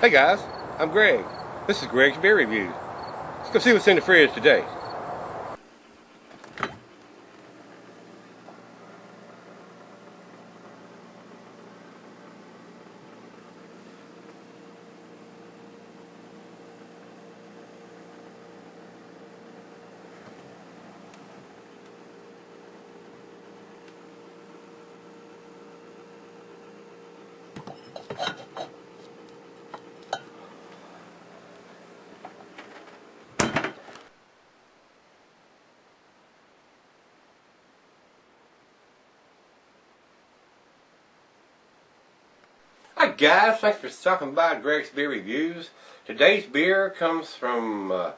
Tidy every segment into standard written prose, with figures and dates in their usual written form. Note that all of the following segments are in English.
Hey guys, I'm Greg. This is Greg's Beer Reviews. Let's go see what's in the fridge today. Hi guys, thanks for stopping by Greg's Beer Reviews. Today's beer comes from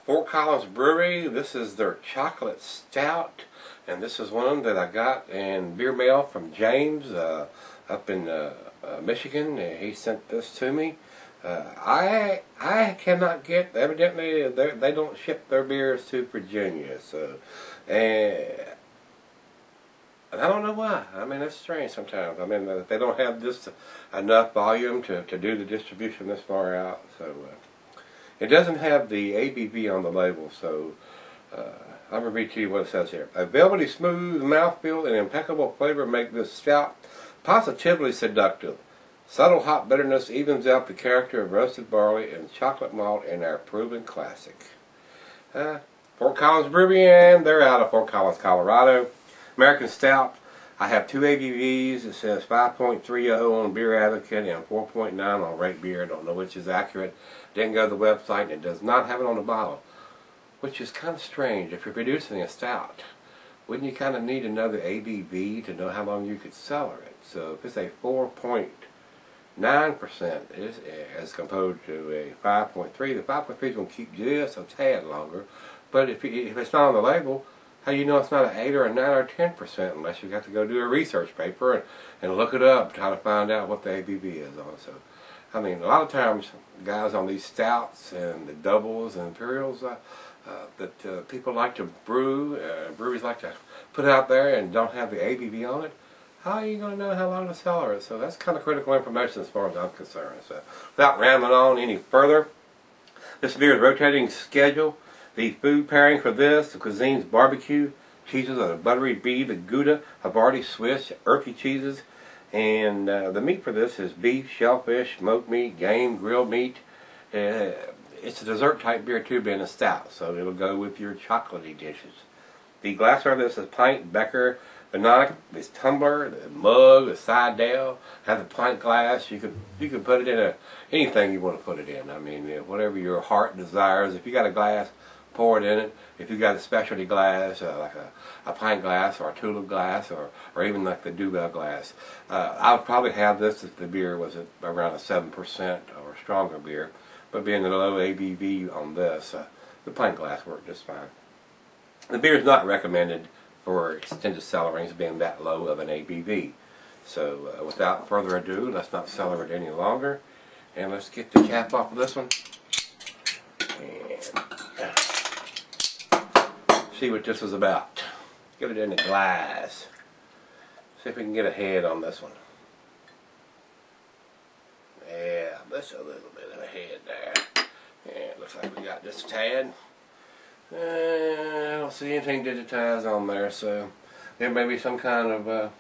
Fort Collins Brewery. This is their Chocolate Stout, and this is one that I got in beer mail from James up in Michigan. He sent this to me. I cannot get, evidently they don't ship their beers to Virginia, so and I don't know why. I mean, it's strange sometimes. I mean, they don't have just enough volume to do the distribution this far out. So it doesn't have the ABV on the label. So I'm going to read to you what it says here. A velvety smooth mouthfeel and impeccable flavor make this stout positively seductive. Subtle hop bitterness evens out the character of roasted barley and chocolate malt in our proven classic. Fort Collins Brewery, and they're out of Fort Collins, Colorado. American Stout. I have two ABVs. It says 5.30 on Beer Advocate and 4.9 on Rate Beer. I don't know which is accurate. Didn't go to the website, and it does not have it on the bottle, which is kind of strange. If you're producing a stout, wouldn't you kind of need another ABV to know how long you could cellar it? So if it's a 4.9% as compared to a 5.3, the 5.3 is going to keep just a tad longer. But if it's not on the label, how do you know it's not an 8 or a 9 or 10% unless you got to go do a research paper and look it up, try to find out what the ABV is on it. So, I mean, a lot of times, guys, on these stouts and the doubles and imperials that people like to brew, breweries like to put out there and don't have the ABV on it, how are you going to know how long to cellar it? So that's kind of critical information as far as I'm concerned. So, without rambling on any further, this beer is rotating schedule. The food pairing for this, the cuisine's barbecue, cheeses are the buttery brie, the Gouda, Havarti Swiss, earthy cheeses, and the meat for this is beef, shellfish, smoked meat, game, grilled meat. It's a dessert type beer too, being a stout, so it'll go with your chocolatey dishes. The glassware of this is pint, becker, the this tumbler, the mug, the side dale, have the pint glass. You could put it in anything you want to put it in. I mean, whatever your heart desires. If you got a glass, pour it in it. If you got a specialty glass, like a pint glass or a tulip glass, or even like the Duvel glass, I would probably have this if the beer was around a 7% or stronger beer. But being the low ABV on this, the pint glass worked just fine. The beer is not recommended for extended cellarings, being that low of an ABV. So without further ado, let's not cellar it any longer, and let's get the cap off of this one and see what this is about. Get it in the glass. See if we can get a head on this one. Yeah, that's a little bit of a head there. Yeah, it looks like we got just a tad. I don't see anything digitized on there, so there may be some kind of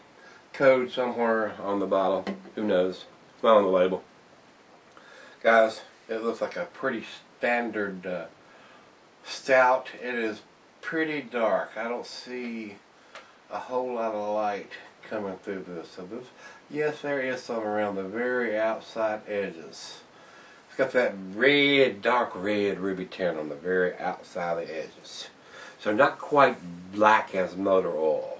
code somewhere on the bottle. Who knows? It's not on the label. Guys, it looks like a pretty standard stout. It is pretty dark. I don't see a whole lot of light coming through this. So this, yes, there is some around the very outside edges. It's got that red, dark red ruby tint on the very outside of the edges. So not quite black as motor oil.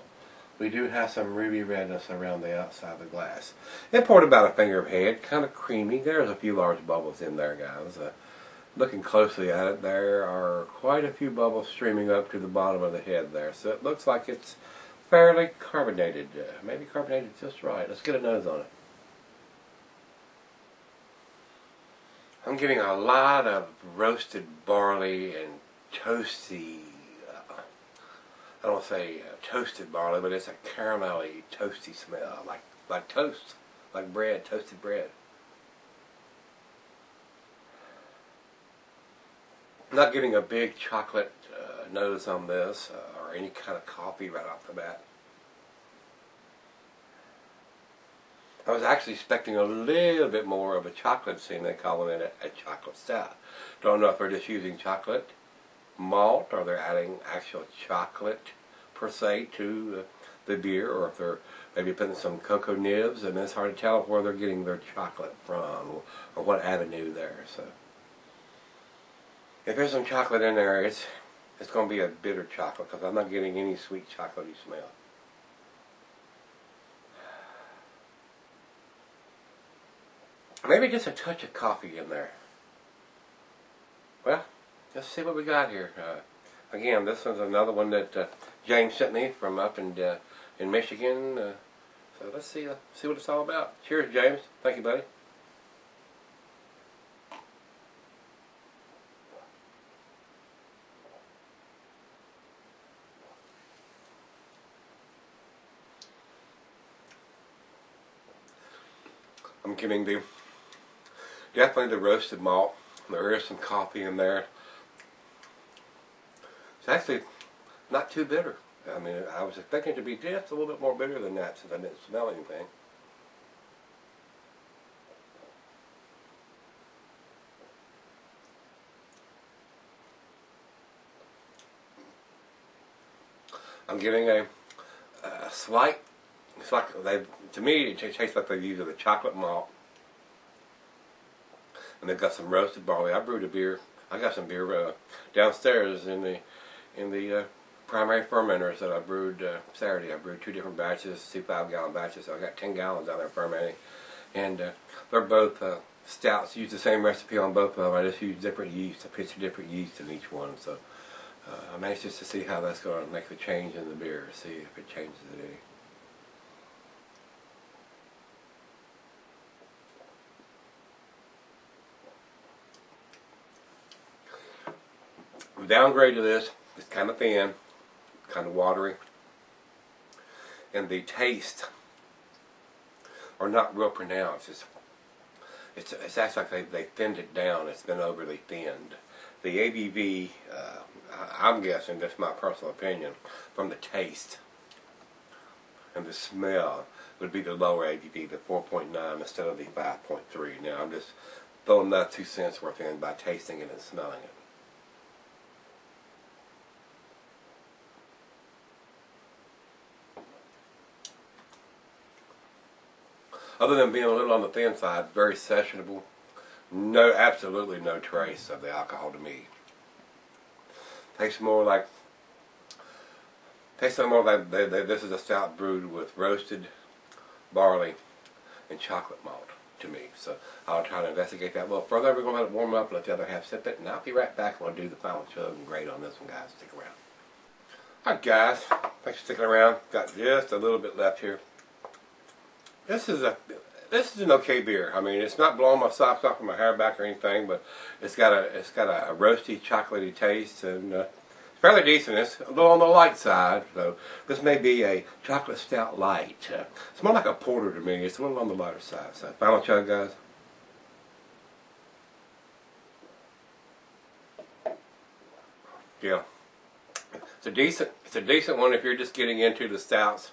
We do have some ruby redness around the outside of the glass. It poured about a finger of head, kind of creamy. There's a few large bubbles in there, guys. Looking closely at it, there are quite a few bubbles streaming up to the bottom of the head there. So it looks like it's fairly carbonated. Maybe carbonated just right. Let's get a nose on it. I'm getting a lot of roasted barley and toasty, I don't want to say toasted barley, but it's a caramelly, toasty smell, like toast, like bread, toasted bread. I'm not getting a big chocolate nose on this or any kind of coffee right off the bat. I was actually expecting a little bit more of a chocolate, seeing they call it a chocolate stout. Don't know if they're just using chocolate malt or they're adding actual chocolate per se to the beer, or if they're maybe putting some cocoa nibs, and it's hard to tell where they're getting their chocolate from or what avenue there. So if there's some chocolate in there, it's going to be a bitter chocolate because I'm not getting any sweet chocolatey smell. Maybe just a touch of coffee in there. Well, let's see what we got here. Again, this one's another one that James sent me from up in Michigan. So let's see what it's all about. Cheers, James. Thank you, buddy. I'm getting definitely the roasted malt. There is some coffee in there. It's actually not too bitter. I mean, I was expecting it to be just a little bit more bitter than that since I didn't smell anything. I'm getting a slight, it's like to me it tastes like they use the chocolate malt. And they've got some roasted barley. I brewed a beer. I got some beer downstairs in the primary fermenters that I brewed Saturday. I brewed 2 different batches, 2 5-gallon batches. So I got 10 gallons out there fermenting, and they're both stouts. Use the same recipe on both of them. I just use different yeast. I pitch a different yeast in each one. So I'm anxious to see how that's going to make the change in the beer. See if it changes it any. The downgrade to this is kind of thin, kind of watery, and the taste are not real pronounced. It's actually like they thinned it down. It's been overly thinned. The ABV, I'm guessing, that's my personal opinion, from the taste and the smell would be the lower ABV, the 4.9 instead of the 5.3. Now I'm just throwing that 2 cents worth in by tasting it and smelling it. Other than being a little on the thin side, very sessionable. No, absolutely no trace of the alcohol to me. Tastes more like this is a stout brewed with roasted barley and chocolate malt to me. So I'll try to investigate that a little further. We're going to let it warm up, let the other half sip it, and I'll be right back when I do the final chug and grade on this one, guys. Stick around. Alright, guys. Thanks for sticking around. Got just a little bit left here. This is an okay beer. I mean, it's not blowing my socks off or my hair back or anything, but it's got a roasty, chocolatey taste, and it's fairly decent. It's a little on the light side, so this may be a chocolate stout light. It's more like a porter to me. It's a little on the lighter side. So final chug, guys. Yeah, it's a decent one if you're just getting into the stouts.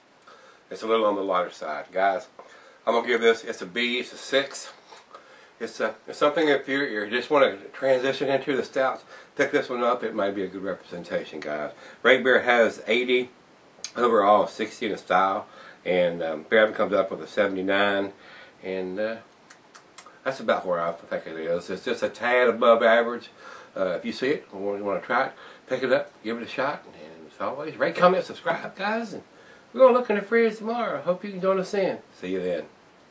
It's a little on the lighter side, guys. I'm gonna give this. It's a B. It's a 6. It's something if you just want to transition into the stouts, pick this one up. It might be a good representation, guys. Rate Beer has 80 overall, 60 in the style, and Beer comes up with a 79, and that's about where I think it is. It's just a tad above average. If you see it, you want to try it, pick it up, give it a shot, and as always, rate, comment, subscribe, guys. And we're going to look in the fridge tomorrow. Hope you can join us in. See you then.